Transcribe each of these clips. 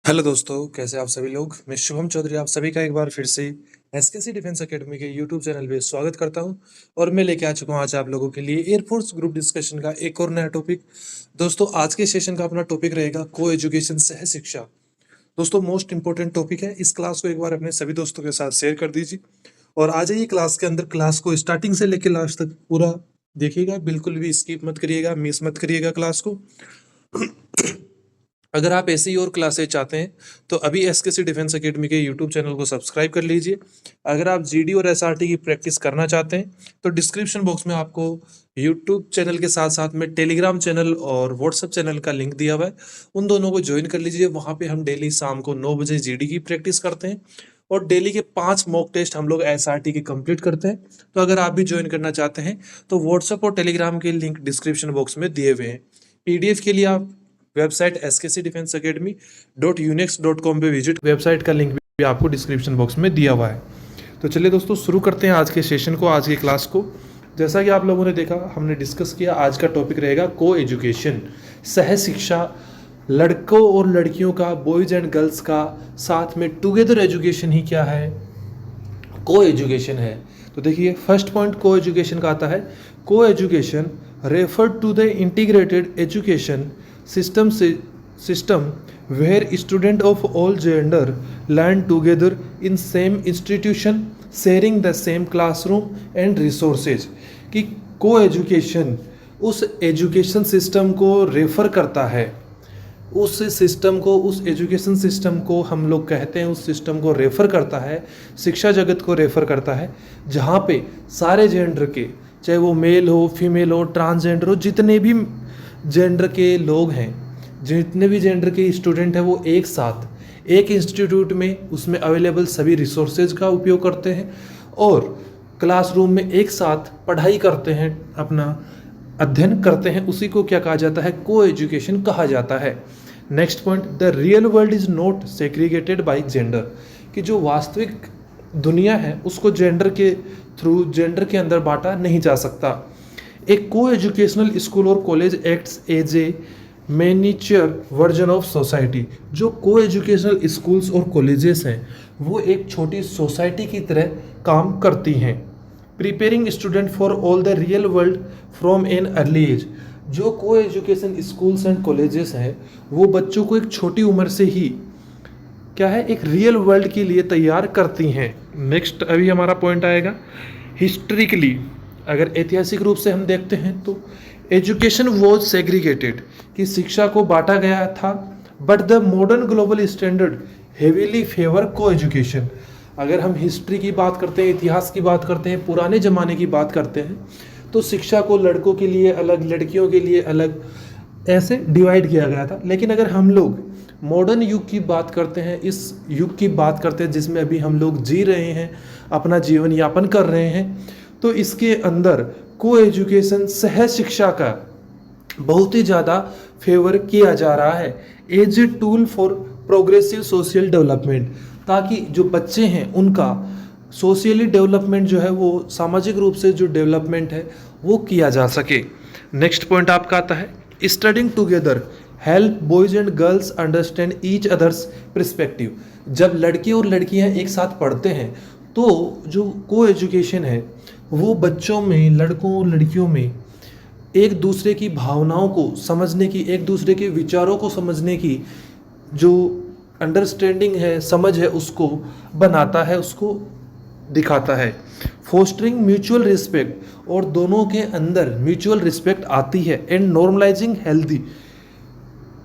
Hello दोस्तों, कैसे आप सभी लोग। मैं शुभम चौधरी आप सभी का एक बार फिर से एसकेसी डिफेंस एकेडमी के यूट्यूब चैनल पे स्वागत करता हूं। और मैं लेके आ चुका हूं आज आप लोगों के लिए एयरफोर्स ग्रुप डिस्कशन का एक और नया टॉपिक। दोस्तों, आज के सेशन का अपना टॉपिक रहेगा को एजुकेशन सह शिक्षा। दोस्तों, मोस्ट इंपॉर्टेंट टॉपिक है। इस क्लास को एक बार अपने सभी दोस्तों के साथ शेयर कर दीजिए और आ जाइए क्लास के अंदर। क्लास को स्टार्टिंग से लेकर लास्ट तक पूरा देखिएगा, बिल्कुल भी स्किप मत करिएगा, मिस मत करिएगा क्लास को। अगर आप ऐसी ही और क्लासेज चाहते हैं तो अभी एसकेसी डिफेंस एकेडमी के यूट्यूब चैनल को सब्सक्राइब कर लीजिए। अगर आप जीडी और एसआरटी की प्रैक्टिस करना चाहते हैं तो डिस्क्रिप्शन बॉक्स में आपको यूट्यूब चैनल के साथ साथ में टेलीग्राम चैनल और व्हाट्सएप चैनल का लिंक दिया हुआ है। उन दोनों को ज्वाइन कर लीजिए। वहाँ पे हम डेली शाम को 9 बजे जीडी की प्रैक्टिस करते हैं और डेली के 5 मॉक टेस्ट हम लोग एसआरटी के कंप्लीट करते हैं। तो अगर आप भी ज्वाइन करना चाहते हैं तो व्हाट्सएप और टेलीग्राम के लिंक डिस्क्रिप्शन बॉक्स में दिए हुए हैं। पीडीएफ के लिए आप वेबसाइट skcdefenseacademy.unix.com पे विजिट। वेबसाइट का लिंक भी आपको डिस्क्रिप्शन बॉक्स में दिया हुआ है। तो चलिए दोस्तों, शुरू करते हैं आज के सेशन को, आज की क्लास को। जैसा कि आप लोगों ने देखा, हमने डिस्कस किया, आज का टॉपिक रहेगा को एजुकेशन, सह शिक्षा। लड़कों और लड़कियों का, बॉयज़ एंड गर्ल्स का साथ में टुगेदर एजुकेशन ही क्या है, को एजुकेशन है। तो देखिए, फर्स्ट पॉइंट को एजुकेशन का आता है। Co education refer to the integrated education system where students of all gender learn together in same institution sharing the same classroom and resources। कि को एजुकेशन उस एजुकेशन सिस्टम को रेफर करता है, उस सिस्टम को, उस एजुकेशन सिस्टम को हम लोग कहते हैं, उस सिस्टम को रेफर करता है, शिक्षा जगत को रेफर करता है, जहाँ पे सारे जेंडर के, चाहे वो मेल हो, फीमेल हो, ट्रांसजेंडर हो, जितने भी जेंडर के लोग हैं, जितने भी जेंडर के स्टूडेंट हैं, वो एक साथ एक इंस्टीट्यूट में उसमें अवेलेबल सभी रिसोर्सेज का उपयोग करते हैं और क्लासरूम में एक साथ पढ़ाई करते हैं, अपना अध्ययन करते हैं। उसी को क्या कहा जाता है, को एजुकेशन कहा जाता है। Next point, the real world is not segregated by gender. कि जो वास्तविक दुनिया है उसको जेंडर के थ्रू, जेंडर के अंदर बांटा नहीं जा सकता। एक को एजुकेशनल स्कूल और college acts as a miniature version of society. जो को एजुकेशनल स्कूल्स और कॉलेजेस हैं वो एक छोटी सोसाइटी की तरह काम करती हैं। Preparing student for all the real world from an early age. जो co education schools and colleges हैं वो बच्चों को एक छोटी उम्र से ही क्या है, एक रियल वर्ल्ड के लिए तैयार करती हैं। नेक्स्ट अभी हमारा पॉइंट आएगा हिस्ट्रिकली। अगर ऐतिहासिक रूप से हम देखते हैं तो एजुकेशन वॉज सेग्रीगेटेड, कि शिक्षा को बांटा गया था, but the modern global standard heavily favour को एजुकेशन। अगर हम हिस्ट्री की बात करते हैं, इतिहास की बात करते हैं, पुराने ज़माने की बात करते हैं, तो शिक्षा को लड़कों के लिए अलग, लड़कियों के लिए अलग, ऐसे डिवाइड किया गया था। लेकिन अगर हम लोग मॉडर्न युग की बात करते हैं, इस युग की बात करते हैं जिसमें अभी हम लोग जी रहे हैं, अपना जीवन यापन कर रहे हैं, तो इसके अंदर को एजुकेशन, सह शिक्षा का बहुत ही ज़्यादा फेवर किया जा रहा है as a tool for progressive social development. ताकि जो बच्चे हैं उनका सोशली डेवलपमेंट जो है, वो सामाजिक रूप से जो डेवलपमेंट है वो किया जा सके। नेक्स्ट पॉइंट आपका आता है studying together help boys and girls understand each others perspective. जब लड़के और लड़कियां एक साथ पढ़ते हैं तो जो को एजुकेशन है वो बच्चों में, लड़कों और लड़कियों में एक दूसरे की भावनाओं को समझने की, एक दूसरे के विचारों को समझने की जो अंडरस्टैंडिंग है, समझ है, उसको बनाता है, उसको दिखाता है। फोस्टरिंग म्यूचुअल रिस्पेक्ट, और दोनों के अंदर म्यूचुअल रिस्पेक्ट आती है, and normalising healthy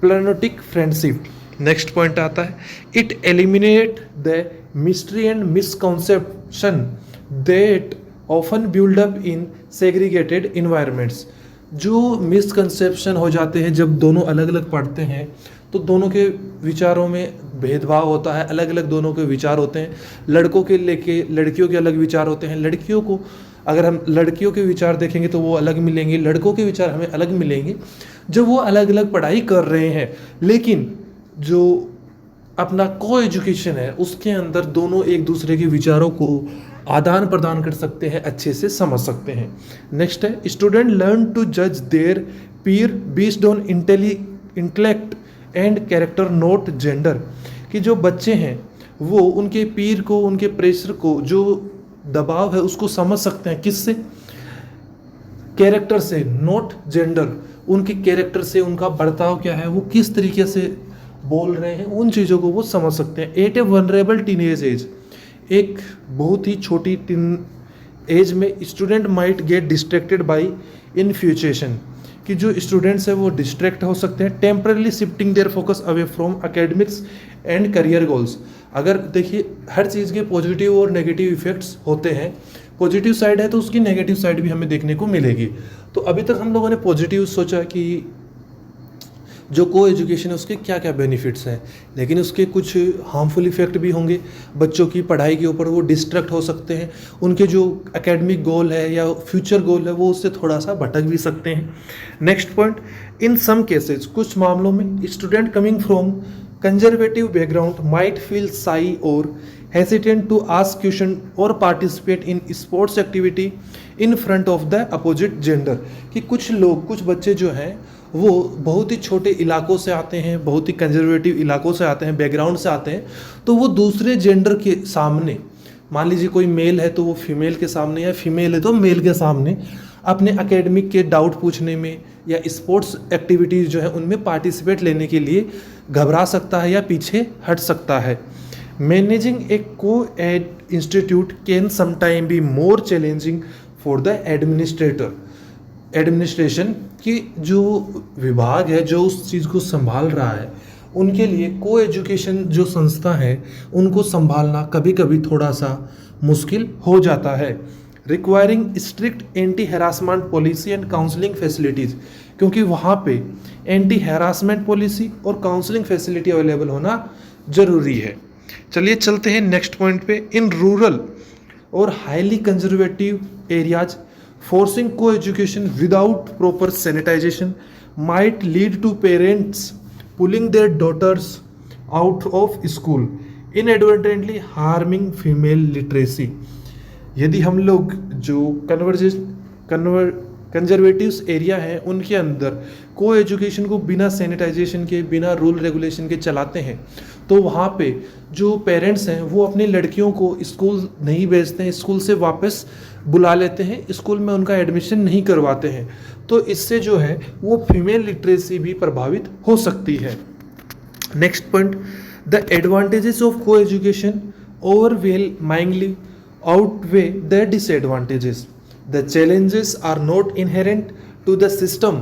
platonic friendship. Next point आता है it eliminate the mystery and misconception that often build up in segregated environments. जो मिसकंसेप्शन हो जाते हैं जब दोनों अलग अलग पढ़ते हैं, तो दोनों के विचारों में भेदभाव होता है, अलग अलग दोनों के विचार होते हैं। लड़कों के लेके लड़कियों के अलग विचार होते हैं, लड़कियों को अगर हम लड़कियों के विचार देखेंगे तो वो अलग मिलेंगे, लड़कों के विचार हमें अलग मिलेंगे जब वो अलग अलग पढ़ाई कर रहे हैं। लेकिन जो अपना को एजुकेशन है उसके अंदर दोनों एक दूसरे के विचारों को आदान प्रदान कर सकते हैं, अच्छे से समझ सकते हैं। नेक्स्ट है स्टूडेंट लर्न टू जज there Pir based on intellect and character note gender, कि जो बच्चे हैं वो उनके पीर को, उनके प्रेशर को, जो दबाव है उसको समझ सकते हैं। किससे? कैरेक्टर से, नोट जेंडर। उनके कैरेक्टर से उनका बर्ताव क्या है, वो किस तरीके से बोल रहे हैं, उन चीज़ों को वो समझ सकते हैं। At a vulnerable teenage age, एक बहुत ही छोटी टीन एज में student might get distracted by infatuation, कि जो स्टूडेंट्स हैं वो डिस्ट्रैक्ट हो सकते हैं। Temporarily shifting their focus away from academics and career goals. अगर देखिए हर चीज़ के पॉजिटिव और नेगेटिव इफेक्ट्स होते हैं, पॉजिटिव साइड है तो उसकी नेगेटिव साइड भी हमें देखने को मिलेगी। तो अभी तक हम लोगों ने पॉजिटिव सोचा कि जो को एजुकेशन है उसके क्या क्या बेनिफिट्स हैं, लेकिन उसके कुछ हार्मफुल इफेक्ट भी होंगे। बच्चों की पढ़ाई के ऊपर वो डिस्ट्रैक्ट हो सकते हैं, उनके जो एकेडमिक गोल है या फ्यूचर गोल है वो उससे थोड़ा सा भटक भी सकते हैं। नेक्स्ट पॉइंट, इन सम केसेस, कुछ मामलों में student coming from conservative background might feel शाई और hesitant to ask question or participate in sports activity in front of the opposite gender, कि कुछ लोग, कुछ बच्चे जो हैं वो बहुत ही छोटे इलाकों से आते हैं, बहुत ही कंजर्वेटिव इलाकों से आते हैं, बैकग्राउंड से आते हैं, तो वो दूसरे जेंडर के सामने, मान लीजिए कोई मेल है तो वो फीमेल के सामने, या फीमेल है तो मेल के सामने अपने एकेडमिक के डाउट पूछने में या स्पोर्ट्स एक्टिविटीज़ जो है उनमें पार्टिसिपेट लेने के लिए घबरा सकता है या पीछे हट सकता है। Managing a co-ed institute can sometime be more challenging for the administration, कि जो विभाग है जो उस चीज़ को संभाल रहा है उनके लिए को एजुकेशन जो संस्था है उनको संभालना कभी कभी थोड़ा सा मुश्किल हो जाता है। Requiring strict anti harassment policy and counselling facilities, क्योंकि वहाँ पे एंटी हैरासमेंट पॉलिसी और काउंसलिंग फैसिलिटी अवेलेबल होना ज़रूरी है। चलिए चलते हैं नेक्स्ट पॉइंट पे। इन रूरल और highly conservative areas forcing co education without proper sanitization might lead to parents pulling their daughters out of school inadvertently harming female literacy. यदि हम लोग जो कंजर्वेटिव्स एरिया है उनके अंदर को एजुकेशन को बिना सैनिटाइजेशन के, बिना रूल रेगुलेशन के चलाते हैं, तो वहाँ पे जो पेरेंट्स हैं वो अपनी लड़कियों को स्कूल नहीं भेजते हैं, स्कूल से वापस बुला लेते हैं, स्कूल में उनका एडमिशन नहीं करवाते हैं। तो इससे जो है वो फीमेल लिटरेसी भी प्रभावित हो सकती है। Next point, the advantages of को education overwhelmingly outweigh the disadvantages. The challenges are not inherent to the system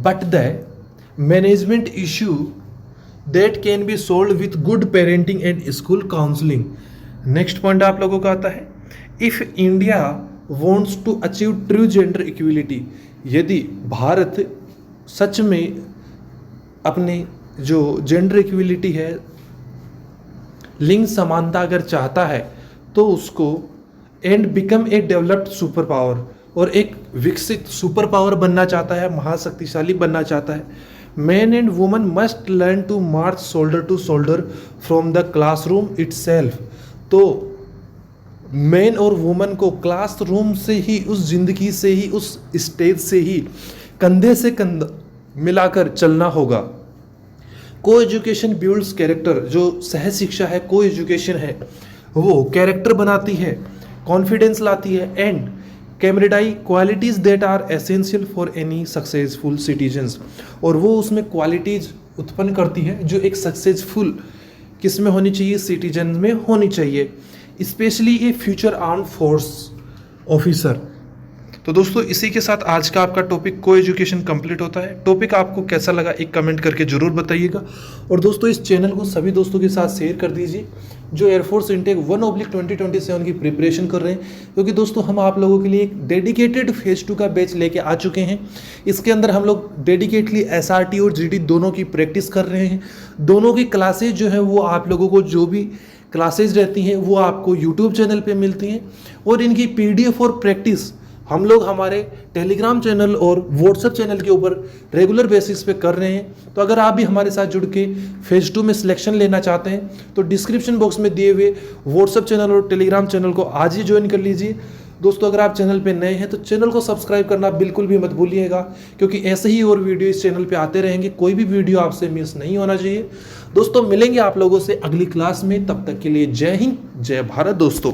but the management issue that can be solved with good parenting and school counseling. Next point आप लोगों का आता है, if India wants to achieve true gender equality, यदि भारत सच में अपने जो जेंडर इक्वलिटी है, लिंग समानता अगर चाहता है, तो उसको and become a developed super power, और एक विकसित सुपर पावर बनना चाहता है, महाशक्तिशाली बनना चाहता है, man and woman must learn to march shoulder to shoulder from the classroom itself. तो मैन और वुमन को क्लासरूम से ही, उस जिंदगी से ही, उस स्टेज से ही कंधे से कंधा मिलाकर चलना होगा। को एजुकेशन बिल्ड्स कैरेक्टर, जो सह शिक्षा है, को एजुकेशन है, वो कैरेक्टर बनाती है, कॉन्फिडेंस लाती है, and camaraderie qualities that are essential for any successful citizens, और वो उसमें क्वालिटीज़ उत्पन्न करती है जो एक सक्सेसफुल किस में होनी चाहिए, सिटीजन में होनी चाहिए, स्पेशली ए फ्यूचर आर्म्ड फोर्स ऑफिसर। तो दोस्तों इसी के साथ आज का आपका टॉपिक को एजुकेशन कंप्लीट होता है। टॉपिक आपको कैसा लगा एक कमेंट करके जरूर बताइएगा, और दोस्तों इस चैनल को सभी दोस्तों के साथ शेयर कर दीजिए जो एयरफोर्स इंटेक 1/2027 की प्रिपरेशन कर रहे हैं, क्योंकि दोस्तों हम आप लोगों के लिए एक डेडिकेटेड फेज 2 का बैच लेके आ चुके हैं। इसके अंदर हम लोग डेडिकेटली SRT और GD दोनों की प्रैक्टिस कर रहे हैं। दोनों की क्लासेज जो है वो आप लोगों को, जो भी क्लासेज रहती हैं वो आपको यूट्यूब चैनल पे मिलती हैं, और इनकी PDF और प्रैक्टिस हम लोग हमारे टेलीग्राम चैनल और व्हाट्सएप चैनल के ऊपर रेगुलर बेसिस पे कर रहे हैं। तो अगर आप भी हमारे साथ जुड़ के फेज 2 में सिलेक्शन लेना चाहते हैं तो डिस्क्रिप्शन बॉक्स में दिए हुए व्हाट्सएप चैनल और टेलीग्राम चैनल को आज ही ज्वाइन कर लीजिए। दोस्तों अगर आप चैनल पे नए हैं तो चैनल को सब्सक्राइब करना बिल्कुल भी मत भूलिएगा, क्योंकि ऐसे ही और वीडियो इस चैनल पे आते रहेंगे, कोई भी वीडियो आपसे मिस नहीं होना चाहिए। दोस्तों मिलेंगे आप लोगों से अगली क्लास में, तब तक के लिए जय हिंद जय भारत दोस्तों।